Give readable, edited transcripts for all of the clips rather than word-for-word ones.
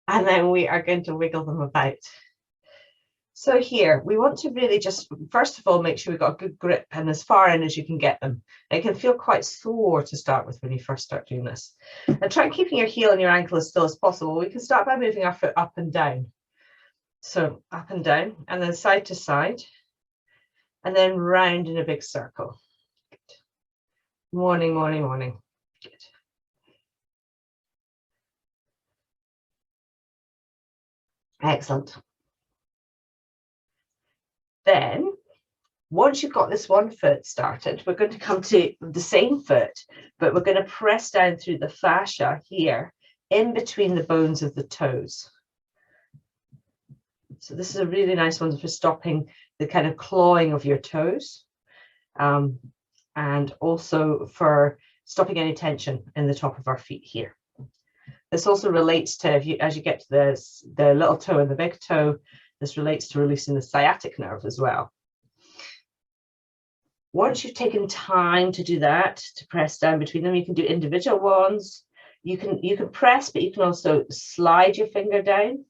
and then we are going to wiggle them about. So here, we want to really just, first of all, make sure we've got a good grip and as far in as you can get them. It can feel quite sore to start with when you first start doing this. And try keeping your heel and your ankle as still as possible. We can start by moving our foot up and down. So up and down, and then side to side, and then round in a big circle. Good. Morning, morning, morning. Good. Excellent. Then, once you've got this one foot started, we're going to come to the same foot, but we're going to press down through the fascia here, in between the bones of the toes. So this is a really nice one for stopping the kind of clawing of your toes, and also for stopping any tension in the top of our feet here. This also relates to, as you get to the little toe and the big toe, this relates to releasing the sciatic nerve as well. Once you've taken time to do that, to press down between them, you can do individual ones. You can press, but you can also slide your finger down.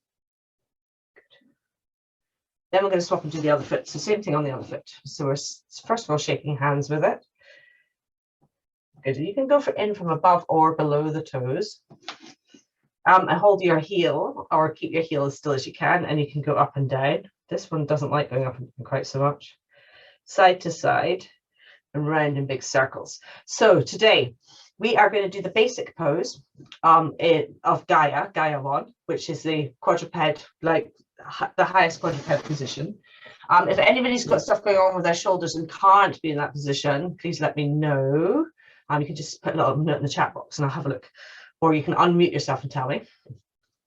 Then we're going to swap and do the other foot. So same thing on the other foot. So we're first of all shaking hands with it. Good. You can go in from above or below the toes. And hold your heel, or keep your heel as still as you can, and you can go up and down. This one doesn't like going up and down quite so much. Side to side and round in big circles. So today we are going to do the basic pose of Gaya, Gaya 1, which is the quadruped, like the highest quadruped position. If anybody's got stuff going on with their shoulders and can't be in that position, please let me know. You can just put a little note in the chat box and I'll have a look. Or you can unmute yourself and tell me.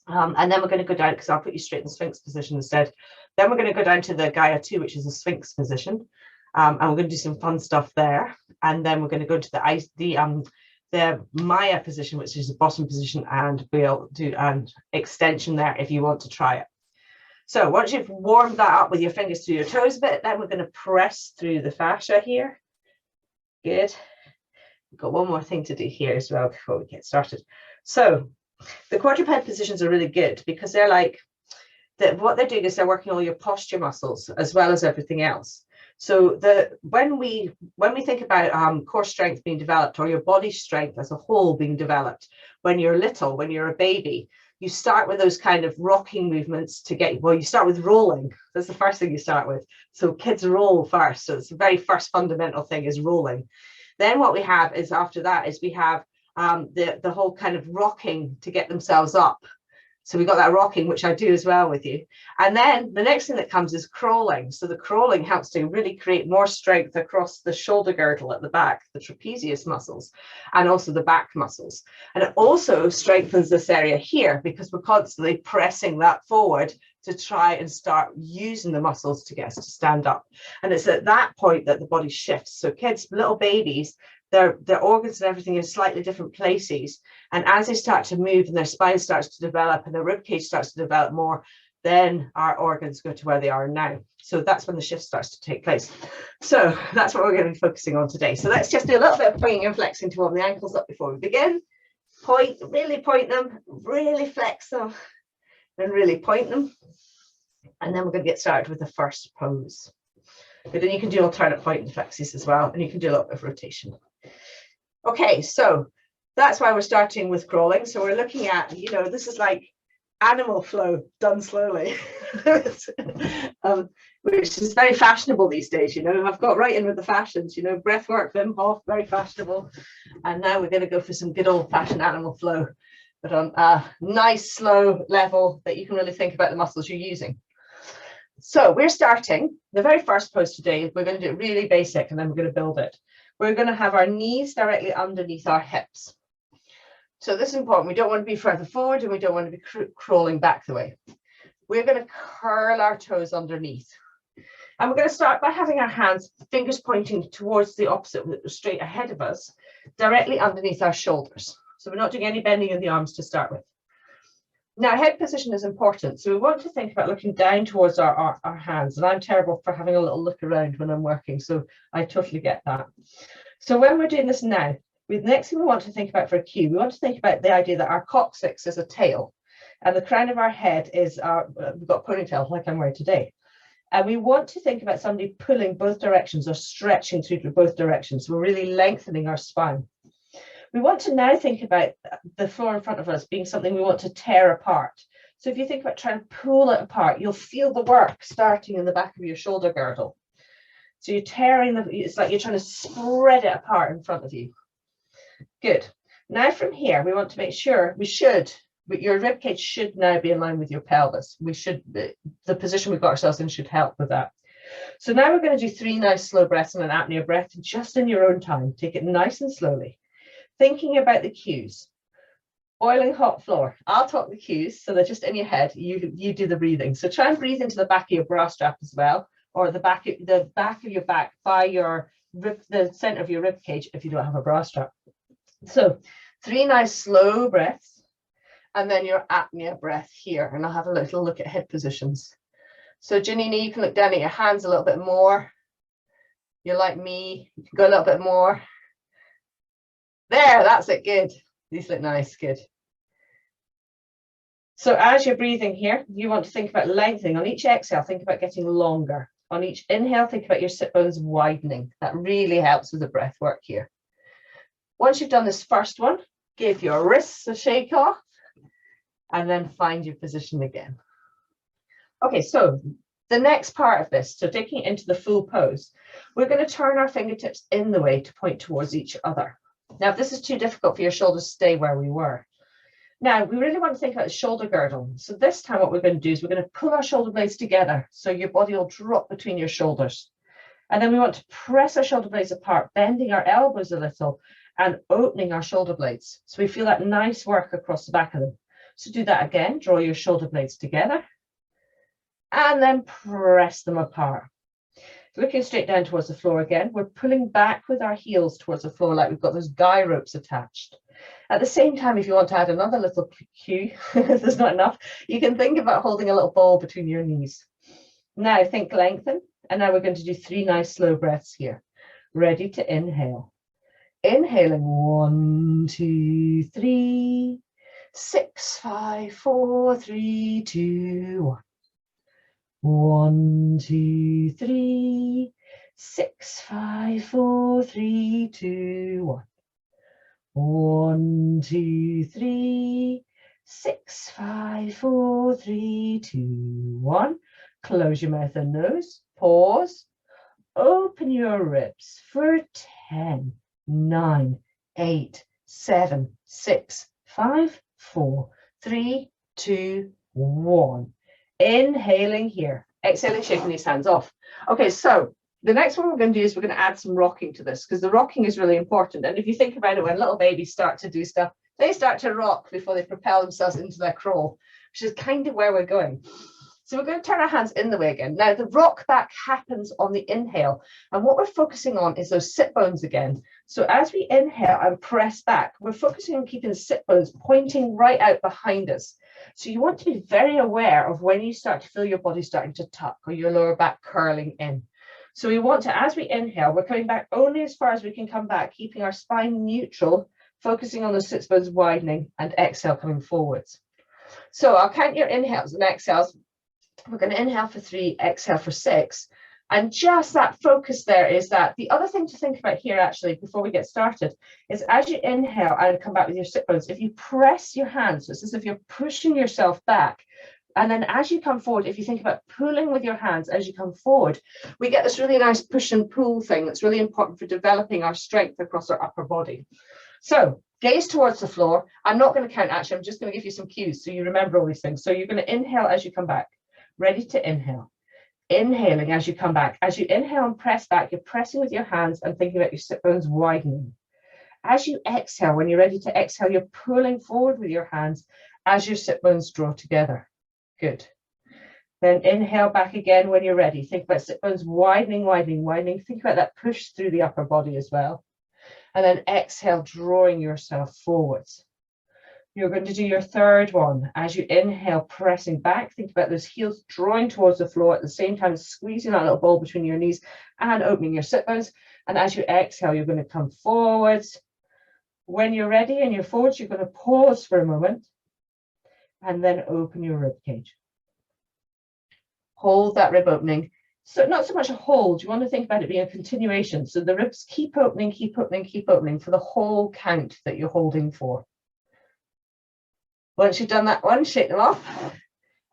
And then we're going to go down, because I'll put you straight in the Sphinx position instead. Then we're going to go down to the Gaya 2, which is the Sphinx position. And we're going to do some fun stuff there. And then we're going to go to the Maya position, which is the bottom position, and we'll do an extension there if you want to try it. So once you've warmed that up with your fingers through your toes a bit, then we're going to press through the fascia here. Good. We've got one more thing to do here as well before we get started. So the quadruped positions are really good because they're like, what they're doing is they're working all your posture muscles as well as everything else. So when we think about core strength being developed, or your body strength as a whole being developed, when you're little, when you're a baby, you start with those kind of rocking movements to get, well, you start with rolling. That's the first thing you start with. So kids roll first. So it's the very first fundamental thing is rolling. Then what we have is after that is we have the whole kind of rocking to get themselves up. So we got that rocking, which I do as well with you. And then the next thing that comes is crawling. So the crawling helps to really create more strength across the shoulder girdle at the back, the trapezius muscles, and also the back muscles. And it also strengthens this area here because we're constantly pressing that forward to try and start using the muscles to get us to stand up. And it's at that point that the body shifts. So kids, little babies, their organs and everything in slightly different places. And as they start to move and their spine starts to develop and their rib cage starts to develop more, then our organs go to where they are now. So that's when the shift starts to take place. So that's what we're going to be focusing on today. So let's just do a little bit of pointing and flexing to warm the ankles up before we begin. Point, really point them, really flex them, and really point them. And then we're going to get started with the first pose. But then you can do alternate point and flexes as well, and you can do a little bit of rotation. Okay, so that's why we're starting with crawling. So we're looking at, this is like animal flow done slowly, which is very fashionable these days. I've got right in with the fashions, breath work, Wim Hof, very fashionable. And now we're going to go for some good old fashioned animal flow, but on a nice slow level that you can really think about the muscles you're using. So we're starting the very first pose today. We're going to do it really basic and then we're going to build it. We're going to have our knees directly underneath our hips. So this is important. We don't want to be further forward and we don't want to be crawling back the way. We're going to curl our toes underneath. And we're going to start by having our hands, fingers pointing towards the opposite, straight ahead of us, directly underneath our shoulders. So we're not doing any bending in the arms to start with. Now, head position is important. So we want to think about looking down towards our hands. And I'm terrible for having a little look around when I'm working. So I totally get that. So when we're doing this now, the next thing we want to think about for a cue, we want to think about the idea that our coccyx is a tail. And the crown of our head is we've got a ponytail like I'm wearing today. And we want to think about somebody pulling both directions or stretching through to both directions. We're really lengthening our spine. We want to now think about the floor in front of us being something we want to tear apart. So if you think about trying to pull it apart, you'll feel the work starting in the back of your shoulder girdle. So you're tearing it's like you're trying to spread it apart in front of you. Good. Now from here, we want to make sure but your rib cage should now be in line with your pelvis. The position we've got ourselves in should help with that. So now we're going to do 3 nice slow breaths and an apnea breath just in your own time. Take it nice and slowly. Thinking about the cues. Boiling hot floor. I'll talk the cues so they're just in your head. You do the breathing. So try and breathe into the back of your bra strap as well, or the back of your back by the center of your rib cage if you don't have a bra strap. So 3 nice slow breaths, and then your apnea breath here. And I'll have a little look at hip positions. So Janine, you can look down at your hands a little bit more. You're like me, you can go a little bit more. There, that's it, good. These look nice, good. So as you're breathing here, you want to think about lengthening. On each exhale, think about getting longer. On each inhale, think about your sit bones widening. That really helps with the breath work here. Once you've done this first one, give your wrists a shake off and then find your position again. Okay, so the next part of this, so taking it into the full pose, we're going to turn our fingertips in the way to point towards each other. Now, if this is too difficult for your shoulders to stay where we were. Now, we really want to think about the shoulder girdle. So this time what we're going to do is we're going to pull our shoulder blades together so your body will drop between your shoulders. And then we want to press our shoulder blades apart, bending our elbows a little and opening our shoulder blades. So we feel that nice work across the back of them. So do that again, draw your shoulder blades together and then press them apart. Looking straight down towards the floor again, we're pulling back with our heels towards the floor like we've got those guy ropes attached. At the same time, if you want to add another little cue, if there's not enough, you can think about holding a little ball between your knees. Now think lengthen, and now we're going to do 3 nice slow breaths here. Ready to inhale. Inhaling 1, 2, 3, 6, 5, 4, 3, 2, 1. 1, 2, 3, 6, 5, 4, 3, 2, 1. 1, 2, 3, 6, 5, 4, 3, 2, 1. Close your mouth and nose. Pause. Open your ribs for 10, 9, 8, 7, 6, 5, 4, 3, 2, 1. Inhaling here, exhaling, shaking these hands off. Okay, so the next one we're going to do is we're going to add some rocking to this because the rocking is really important. And if you think about it, when little babies start to do stuff, they start to rock before they propel themselves into their crawl, which is kind of where we're going. So we're going to turn our hands in the way again. Now the rock back happens on the inhale. And what we're focusing on is those sit bones again. So as we inhale and press back, we're focusing on keeping the sit bones pointing right out behind us. So you want to be very aware of when you start to feel your body starting to tuck or your lower back curling in. So we want to, as we inhale, we're coming back only as far as we can come back, keeping our spine neutral, focusing on the sit bones widening, and exhale coming forwards. So I'll count your inhales and exhales. We're going to inhale for 3, exhale for 6. And just that focus there is that. The other thing to think about here, actually, before we get started, is as you inhale and come back with your sit bones, if you press your hands, it's as if you're pushing yourself back. And then as you come forward, if you think about pulling with your hands as you come forward, we get this really nice push and pull thing that's really important for developing our strength across our upper body. So gaze towards the floor. I'm not going to count, actually. I'm just going to give you some cues so you remember all these things. So you're going to inhale as you come back. Ready to inhale. Inhaling as you come back. As you inhale and press back, you're pressing with your hands and thinking about your sit bones widening. As you exhale, when you're ready to exhale, you're pulling forward with your hands as your sit bones draw together. Good. Then inhale back again when you're ready. Think about sit bones widening, widening, widening. Think about that push through the upper body as well. And then exhale, drawing yourself forwards. You're going to do your third one. As you inhale, pressing back, think about those heels drawing towards the floor at the same time, squeezing that little ball between your knees and opening your sit bones. And as you exhale, you're going to come forwards. When you're ready and you're forwards, you're going to pause for a moment. and then open your rib cage. Hold that rib opening. So not so much a hold, you want to think about it being a continuation. So the ribs keep opening, keep opening, keep opening for the whole count that you're holding for. Once you've done that one, shake them off.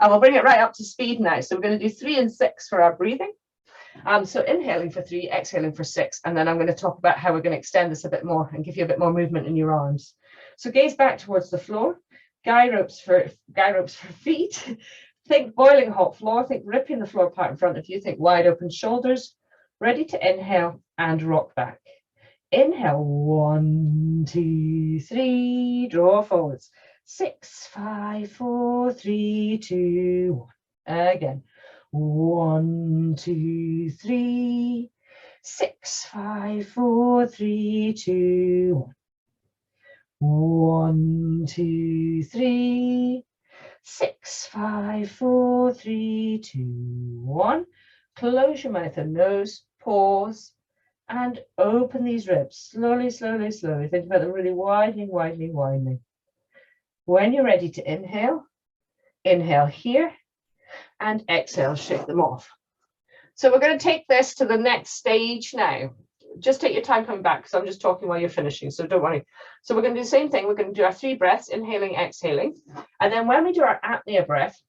And we'll bring it right up to speed now. So we're going to do 3 and 6 for our breathing. So inhaling for 3, exhaling for 6, and then I'm going to talk about how we're going to extend this a bit more and give you a bit more movement in your arms. So gaze back towards the floor. Guy ropes for feet. Think boiling hot floor. Think ripping the floor apart in front of you. Think wide open shoulders. Ready to inhale and rock back. Inhale, 1, 2, 3. Draw forwards. 6, 5, 4, 3, 2, 1. Again. 1, 2, 3, 6, 5, 4, 3, 2, 1. 1, 2, 3, 6, 5, 4, 3, 2, 1. Close your mouth and nose, pause, and open these ribs. Slowly, slowly, slowly. Think about them really widening, widening, widening. When you're ready to inhale, inhale here, and exhale, shake them off. So we're going to take this to the next stage now. Just take your time coming back because I'm just talking while you're finishing, so don't worry. So we're going to do the same thing. We're going to do our 3 breaths, inhaling, exhaling. And then when we do our apnea breath,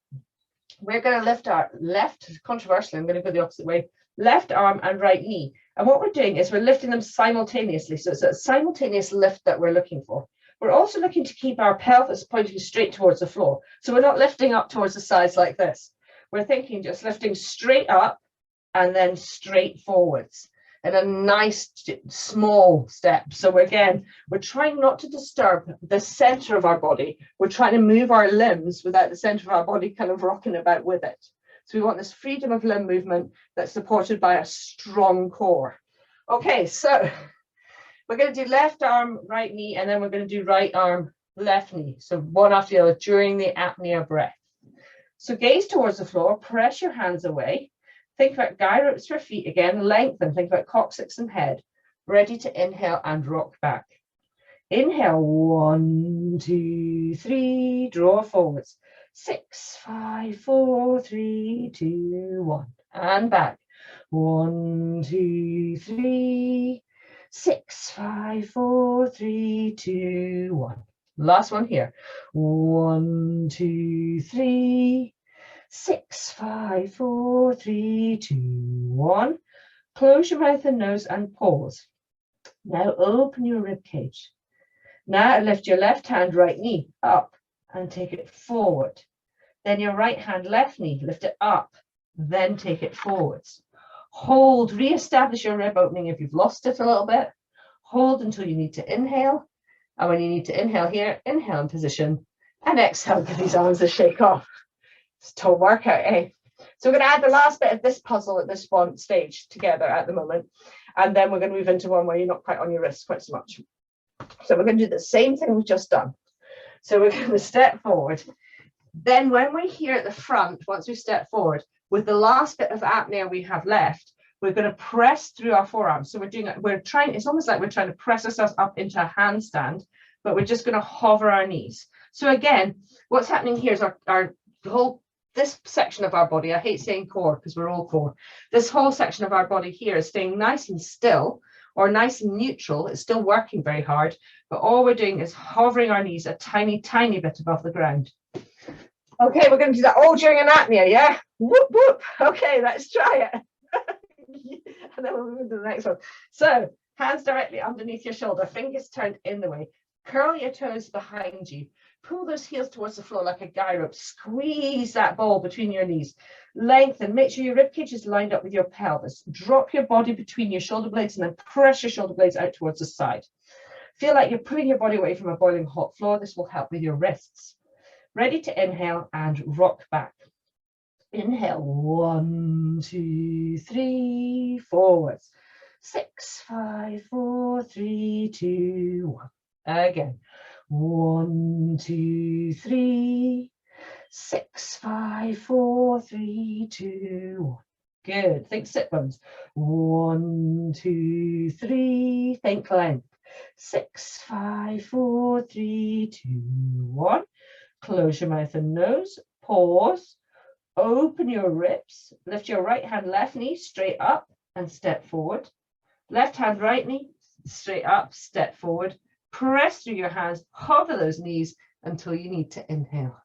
we're going to lift our left, controversially, I'm going to go the opposite way, left arm and right knee. And what we're doing is we're lifting them simultaneously. So it's a simultaneous lift that we're looking for. We're also looking to keep our pelvis pointing straight towards the floor. So we're not lifting up towards the sides like this. We're thinking just lifting straight up and then straight forwards in a nice small step. So again, we're trying not to disturb the center of our body. We're trying to move our limbs without the center of our body kind of rocking about with it. So we want this freedom of limb movement that's supported by a strong core. Okay, so we're going to do left arm, right knee, and then we're going to do right arm, left knee. So one after the other during the apnea breath. So gaze towards the floor, press your hands away. Think about guy ropes for feet again, lengthen. Think about coccyx and head. Ready to inhale and rock back. Inhale, 1, 2, 3, draw forwards. 6, 5, 4, 3, 2, 1. And back. 1, 2, 3, 6, 5, 4, 3, 2, 1. Last one here. 1, 2, 3, 6, 5, 4, 3, 2, 1. Close your mouth and nose and pause. Now open your rib cage. Now lift your left hand, right knee up and take it forward. Then your right hand, left knee, lift it up, then take it forwards. Hold, re-establish your rib opening if you've lost it a little bit. Hold until you need to inhale. And when you need to inhale here, inhale in position and exhale, give these arms a shake off. It's a total workout, eh? So we're going to add the last bit of this puzzle at this one stage together at the moment. And then we're going to move into one where you're not quite on your wrists quite so much. So we're going to do the same thing we've just done. So we're going to step forward. Then when we're here at the front, once we step forward, with the last bit of apnea we have left, we're going to press through our forearms. So it's almost like we're trying to press ourselves up into a handstand, but we're just going to hover our knees. So again, what's happening here is this section of our body, I hate saying core because we're all core. This whole section of our body here is staying nice and still or nice and neutral. It's still working very hard, but all we're doing is hovering our knees a tiny, tiny bit above the ground. Okay, we're going to do that all during an apnea, yeah? Whoop, whoop. Okay, let's try it. And then we'll move to the next one. So hands directly underneath your shoulder, fingers turned in the way. Curl your toes behind you. Pull those heels towards the floor like a guy rope. Squeeze that ball between your knees. Lengthen. Make sure your rib cage is lined up with your pelvis. Drop your body between your shoulder blades and then press your shoulder blades out towards the side. Feel like you're pulling your body away from a boiling hot floor. This will help with your wrists. Ready to inhale and rock back. Inhale, 1, 2, 3, forwards. 6, 5, 4, 3, 2, 1. Again. 1, 2, 3, 6, 5, 4, 3, 2, 1. Good. Think sit bones. 1, 2, 3. Think length. 6, 5, 4, 3, 2, 1. Close your mouth and nose. Pause. Open your ribs. Lift your right hand, left knee straight up and step forward. Left hand, right knee straight up, step forward. Press through your hands, hover those knees until you need to inhale.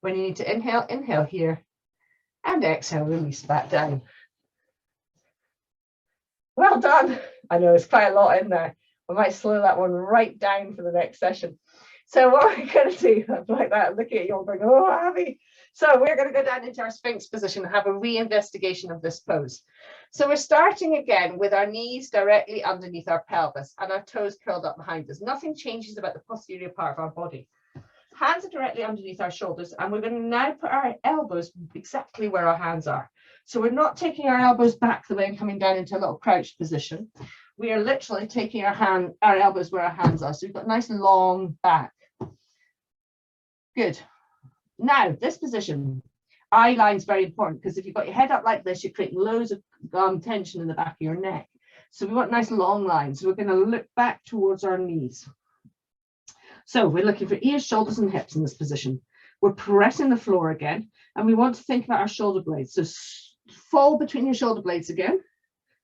When you need to inhale, inhale here and exhale, release back down. Well done. I know it's quite a lot in there. I might slow that one right down for the next session. So what we're going to do, like that, look at you all going, oh, Abby. So we're going to go down into our Sphinx position and have a re-investigation of this pose. So we're starting again with our knees directly underneath our pelvis and our toes curled up behind us. Nothing changes about the posterior part of our body. Hands are directly underneath our shoulders, and we're going to now put our elbows exactly where our hands are. So we're not taking our elbows back the way and coming down into a little crouched position. We are literally taking our elbows where our hands are. So we've got a nice long back. Good. Now, this position, eye line is very important because if you've got your head up like this, you're creating loads of tension in the back of your neck. So we want nice long lines. So we're going to look back towards our knees. So we're looking for ears, shoulders, and hips in this position. We're pressing the floor again, and we want to think about our shoulder blades. So fall between your shoulder blades again,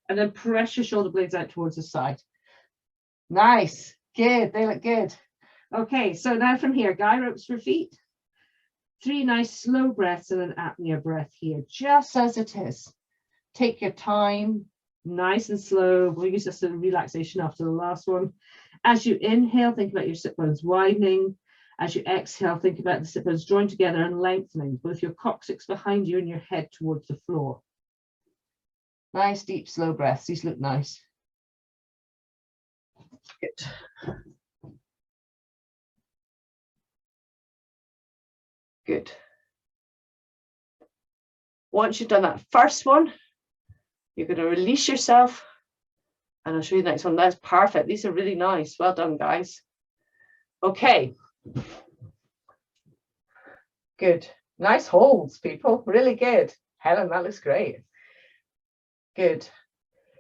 and then press your shoulder blades out towards the side. Nice. Good. They look good. Okay, so now from here, Gaya ropes for feet. 3 nice slow breaths and an apnea breath here, just as it is. Take your time, nice and slow. We'll use this as a relaxation after the last one. As you inhale, think about your sit bones widening. As you exhale, think about the sit bones joined together and lengthening, both your coccyx behind you and your head towards the floor. Nice, deep, slow breaths. These look nice. Good. Good. Once you've done that first one, you're going to release yourself, and I'll show you the next one. That's perfect. These are really nice. Well done, guys. Okay. Good. Nice holds, people. Really good. Helen, that looks great. Good.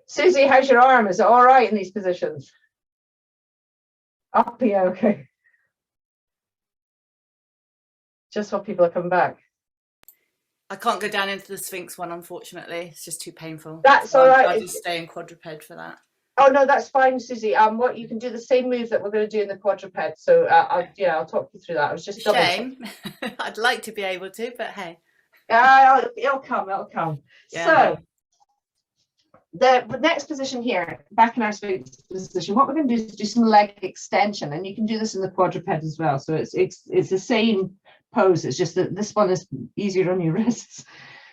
Susie, how's your arm? Is it all right in these positions? Up, yeah, okay. Just while people are coming back. I can't go down into the Sphinx one, unfortunately. It's just too painful. That's so all right. I'll just stay in quadruped for that. Oh no, that's fine, Susie. What you can do the same move that we're going to do in the quadruped. So I'll talk you through that. I was just shame. I'd like to be able to, but hey. It'll come. It'll come. Yeah. So the next position here, back in our Sphinx position, what we're going to do is do some leg extension, and you can do this in the quadruped as well. So it's the same pose. It's just that this one is easier on your wrists.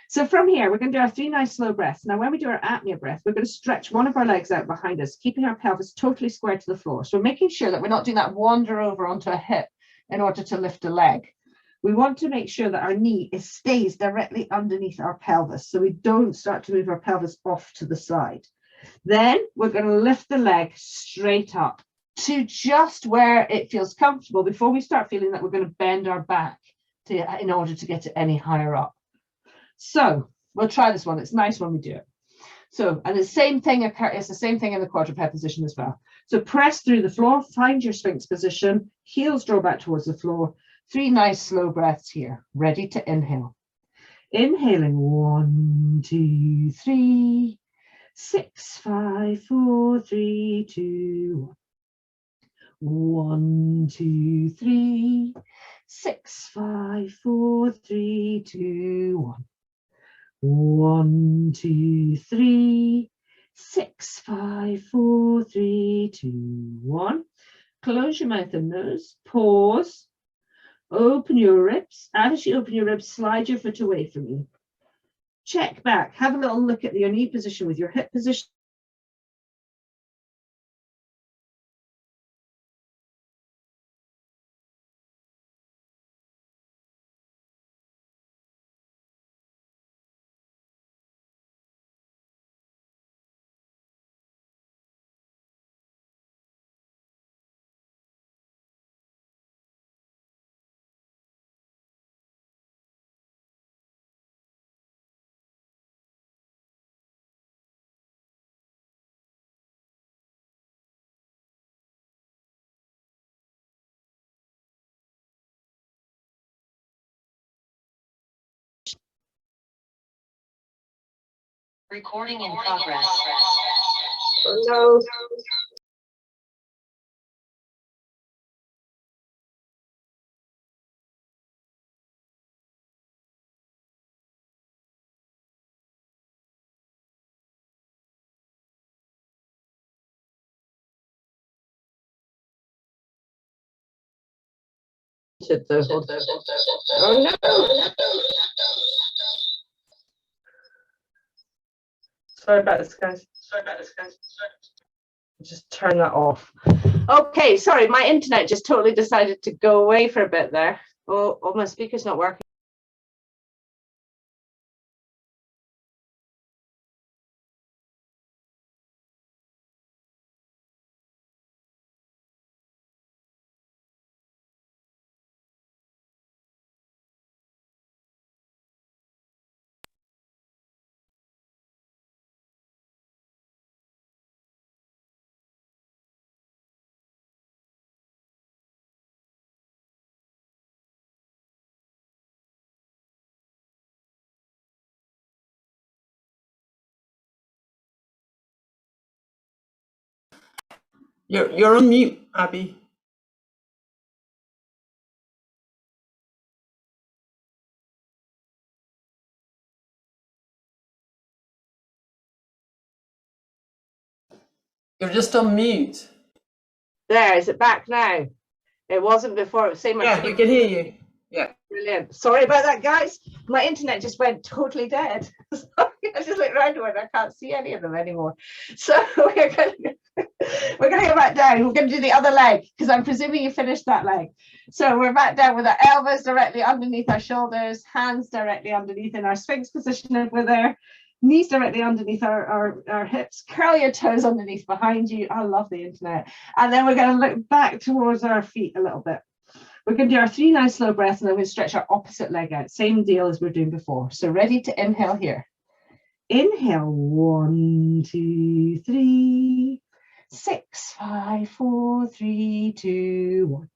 So from here, we're going to do our 3 nice slow breaths. Now, when we do our apnea breath, we're going to stretch one of our legs out behind us, keeping our pelvis totally square to the floor. So we're making sure that we're not doing that wander over onto a hip in order to lift a leg. We want to make sure that our knee stays directly underneath our pelvis, so we don't start to move our pelvis off to the side. Then we're going to lift the leg straight up to just where it feels comfortable before we start feeling that we're going to bend our back in order to get it any higher up. So we'll try this one. It's nice when we do it. So, and the same thing it's the same thing in the quadruped position as well. So press through the floor, find your Sphinx position, heels draw back towards the floor. 3 nice slow breaths here. Ready to inhale. Inhaling 1, 2, 3, 6, 5, 4, 3, 2, 1, 2, 3, 6, 5, 4, 3, 2, 1. 1, 2, 3, 6, 5, 4, 3, 2, 1. Close your mouth and nose. Pause. Open your ribs. As you open your ribs, slide your foot away from you. Check back. Have a little look at your knee position with your hip position. Recording in progress. Oh no. Oh no. Sorry about this, guys. Just turn that off. Okay, sorry, my internet just totally decided to go away for a bit there. Oh, my speaker's not working. You're on mute, Abby. You're just on mute. There, is it back now? It wasn't before. It was saying my Yeah, we can hear you. Yeah. Brilliant. Sorry about that, guys. My internet just went totally dead. Sorry, I just looked around and I can't see any of them anymore. So we're going to go back down. We're going to do the other leg because I'm presuming you finished that leg. So we're back down with our elbows directly underneath our shoulders, hands directly underneath in our Sphinx position with our knees directly underneath our hips. Curl your toes underneath behind you. I love the internet. And then we're going to look back towards our feet a little bit. We're going to do our 3 nice slow breaths and then we'll stretch our opposite leg out. Same deal as we're doing before. So ready to inhale here. Inhale, 1, 2, 3, 6, 5, 4, 3, 2, 1.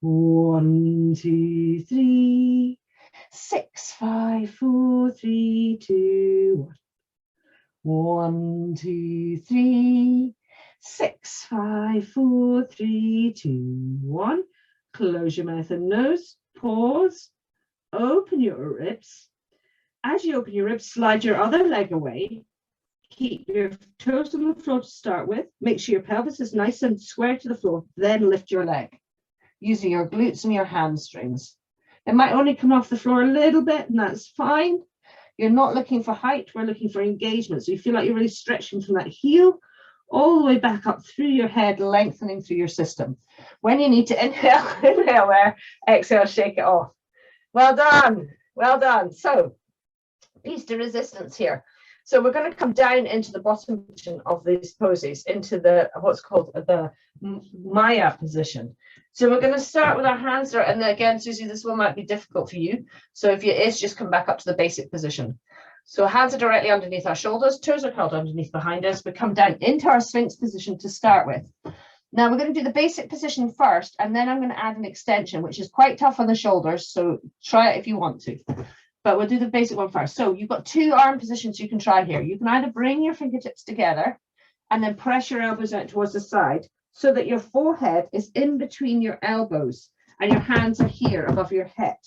1, 2, 3, 6, 5, 4, 3, 2, 1. 1, 2, 3, 6, 5, 4, 3, 2, 1. Close your mouth and nose, pause, open your ribs. As you open your ribs, slide your other leg away. Keep your toes on the floor to start with. Make sure your pelvis is nice and square to the floor. Then lift your leg using your glutes and your hamstrings. It might only come off the floor a little bit, and that's fine. You're not looking for height. We're looking for engagement. So you feel like you're really stretching from that heel all the way back up through your head, lengthening through your system. When you need to inhale, inhale there, exhale, shake it off. Well done, well done. So, piece de resistance here. So we're going to come down into the bottom position of these poses, into the what's called the Maya position. So we're going to start with our hands there, and then again, Susie, this one might be difficult for you. So if it is, just come back up to the basic position. So hands are directly underneath our shoulders, toes are curled underneath behind us. We come down into our Sphinx position to start with. Now we're going to do the basic position first, and then I'm going to add an extension, which is quite tough on the shoulders. So try it if you want to, but we'll do the basic one first. So you've got 2 arm positions you can try here. You can either bring your fingertips together and then press your elbows out towards the side so that your forehead is in between your elbows and your hands are here above your head.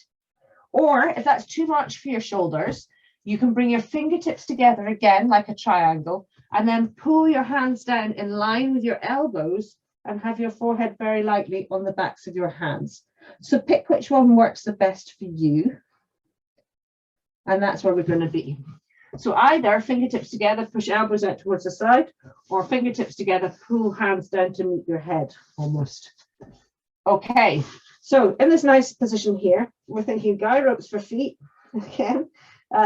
Or if that's too much for your shoulders, you can bring your fingertips together again like a triangle and then pull your hands down in line with your elbows and have your forehead very lightly on the backs of your hands. So pick which one works the best for you. And that's where we're going to be. So either fingertips together, push elbows out towards the side, or fingertips together, pull hands down to meet your head almost. Okay, so in this nice position here, we're thinking guy ropes for feet. Again,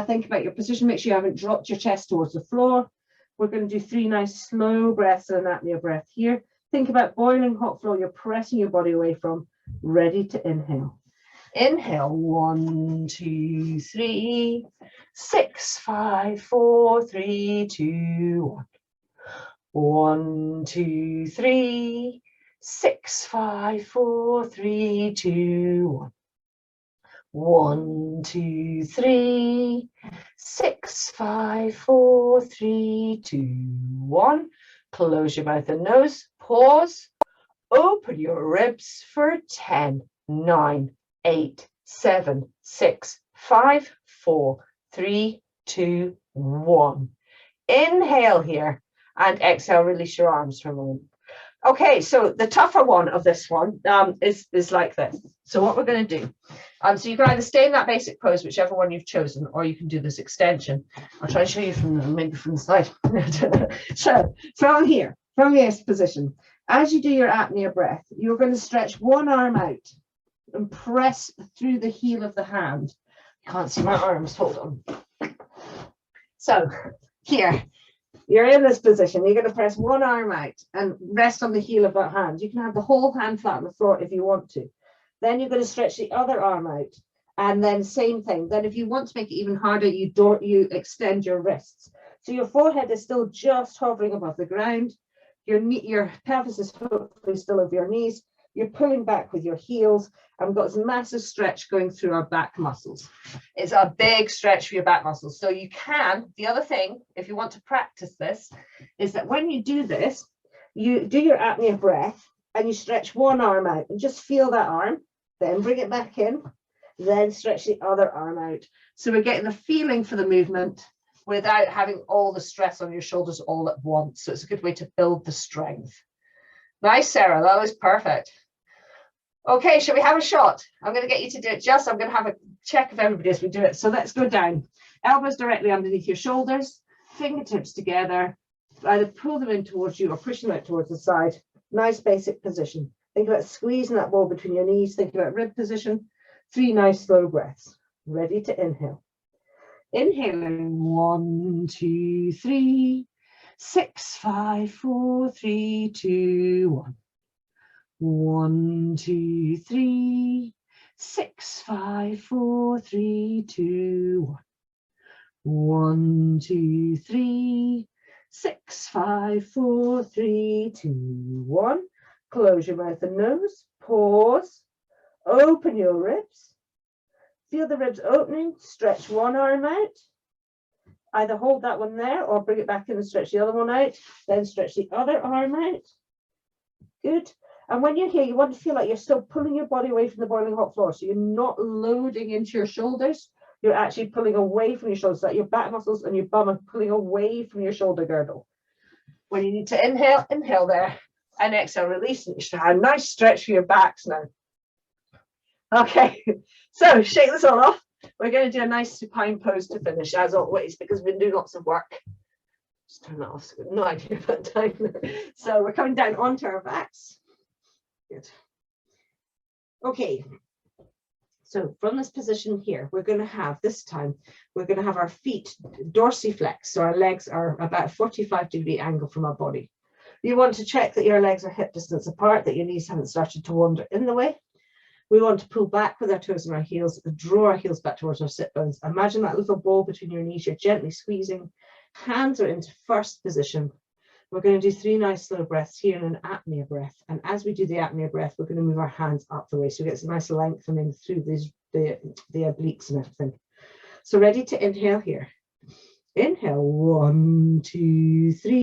think about your position, make sure you haven't dropped your chest towards the floor. We're going to do 3 nice slow breaths and an apnea breath here. Think about boiling hot floor you're pressing your body away from, ready to inhale. Inhale, 1, 2, 3, 6, 5, 4, 3, 2, 1. 1, 2, 3, 6, 5, 4, 3, 2, 1, 2, 3, 6, 5, 4, 3, 2, 1. Close your mouth and nose. Pause. Open your ribs for 10, 9, 8, 7, 6, 5, 4, 3, 2, 1. Inhale here and exhale, release your arms for a moment. Okay, so the tougher one of this one is like this. So what we're going to do, so you can either stay in that basic pose, whichever one you've chosen, or you can do this extension. I'll try to show you maybe from the side. So from here, from this position, as you do your apnea breath, you're going to stretch one arm out and press through the heel of the hand. You can't see my arms, hold on. So here, you're in this position. You're going to press one arm out and rest on the heel of that hand. You can have the whole hand flat on the floor if you want to. Then you're going to stretch the other arm out, and then same thing. Then if you want to make it even harder, you extend your wrists. So your forehead is still just hovering above the ground. Your pelvis is hopefully still over your knees. You're pulling back with your heels, and we've got this massive stretch going through our back muscles. It's a big stretch for your back muscles. So you can, the other thing, if you want to practice this, is that when you do this, you do your apnea breath and you stretch one arm out and just feel that arm, then bring it back in, then stretch the other arm out. So we're getting the feeling for the movement without having all the stress on your shoulders all at once. So it's a good way to build the strength. Nice, Sarah, that was perfect. Okay, shall we have a shot? I'm going to get you to do it. I'm going to have a check of everybody as we do it. So let's go down. Elbows directly underneath your shoulders, fingertips together. Either pull them in towards you or push them out towards the side. Nice basic position. Think about squeezing that ball between your knees. Think about rib position. 3 nice slow breaths. Ready to inhale. Inhaling 1, 2, 3, 6, 5, 4, 3, 2, 1. 1, 2, 3, 6, 5, 4, 3, 2, 1. 1, 2, 3, 6, 5, 4, 3, 2, 1. Close your mouth and nose. Pause. Open your ribs. Feel the ribs opening. Stretch one arm out. Either hold that one there or bring it back in and stretch the other one out. Then stretch the other arm out. Good. And when you're here, you want to feel like you're still pulling your body away from the boiling hot floor. So you're not loading into your shoulders. You're actually pulling away from your shoulders. So that your back muscles and your bum are pulling away from your shoulder girdle. When you need to inhale, inhale there. And exhale, release. A nice stretch for your backs now. Okay, so shake this all off. We're going to do a nice supine pose to finish, as always, because we've been doing lots of work. Just turn that off. So we've got no idea about time. So we're coming down onto our backs. Good. Okay. So from this position here, we're going to have this time, we're going to have our feet dorsiflex. So our legs are about a 45-degree angle from our body. You want to check that your legs are hip distance apart, that your knees haven't started to wander in the way. We want to pull back with our toes and our heels, draw our heels back towards our sit bones. Imagine that little ball between your knees, you're gently squeezing. Hands are into first position. We're going to do 3 nice slow breaths here in an apnea breath. And as we do the apnea breath, we're going to move our hands up the way. So we get some nice lengthening through the obliques and everything. So ready to inhale here. Inhale, 1, 2, 3.